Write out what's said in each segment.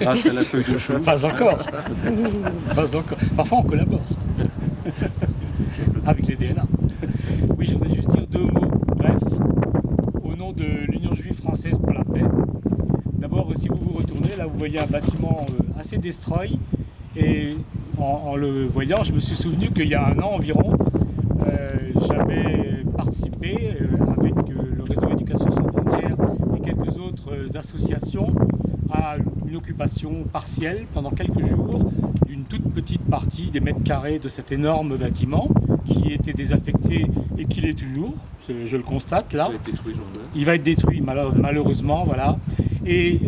Grâce à la feuille de chou. Pas encore. Pas encore. Parfois on collabore avec les DNA. Oui, je voudrais juste dire deux mots, bref, au nom de l'Union juive française pour la paix. D'abord, si vous vous retournez, là vous voyez un bâtiment assez destroy, et en le voyant, je me suis souvenu qu'il y a un an environ, j'avais participé avec le réseau Éducation sans frontières et quelques autres associations à une occupation partielle pendant quelques jours d'une toute petite partie des mètres carrés de cet énorme bâtiment qui était désaffecté et qui l'est toujours, je le constate là. Il va être détruit, il va être détruit malheureusement, voilà. Et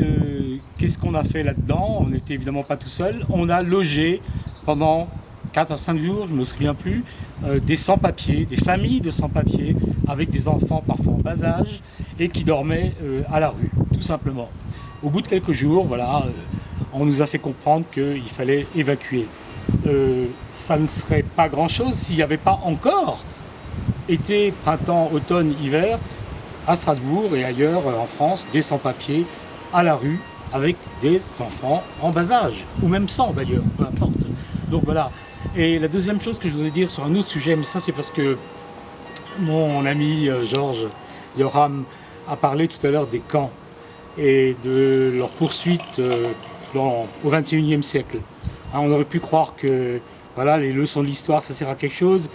qu'est-ce qu'on a fait là-dedans? On n'était évidemment pas tout seul. On a logé pendant 4 à 5 jours, je ne me souviens plus, des sans-papiers, des familles de sans-papiers avec des enfants parfois en bas âge et qui dormaient à la rue, tout simplement. Au bout de quelques jours, voilà, on nous a fait comprendre qu'il fallait évacuer. Ça ne serait pas grand-chose s'il n'y avait pas encore été, printemps, automne, hiver, à Strasbourg et ailleurs en France, des sans-papiers à la rue avec des enfants en bas âge, ou même sans d'ailleurs, peu importe. Donc voilà. Et la deuxième chose que je voudrais dire sur un autre sujet, mais ça c'est parce que mon ami Georges Yoram a parlé tout à l'heure des camps et de leur poursuite au XXIe siècle. Hein, on aurait pu croire que voilà, les leçons de l'histoire ça sert à quelque chose.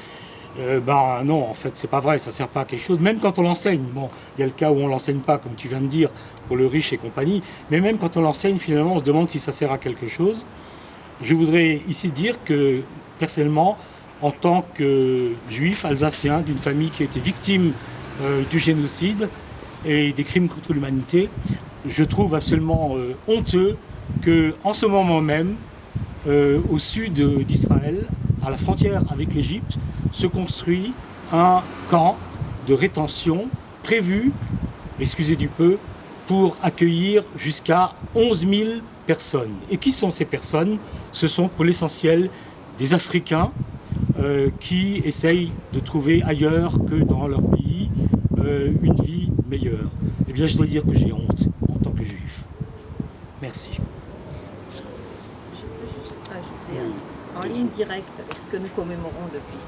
Ben non, en fait c'est pas vrai, ça sert pas à quelque chose, même quand on l'enseigne. Bon, il y a le cas où on l'enseigne pas, comme tu viens de dire, pour le riche et compagnie, mais même quand on l'enseigne, finalement on se demande si ça sert à quelque chose. Je voudrais ici dire que, personnellement, en tant que juif alsacien d'une famille qui a été victime du génocide et des crimes contre l'humanité, je trouve absolument honteux qu'en ce moment même, au sud d'Israël, à la frontière avec l'Égypte, se construit un camp de rétention prévu, excusez du peu, pour accueillir jusqu'à 11 000 personnes. Et qui sont ces personnes? Ce sont pour l'essentiel des Africains qui essayent de trouver ailleurs que dans leur pays une vie meilleure. Eh bien, je dois dire que j'ai honte en tant que juif. Merci. Je peux juste ajouter en ligne directe avec ce que nous commémorons depuis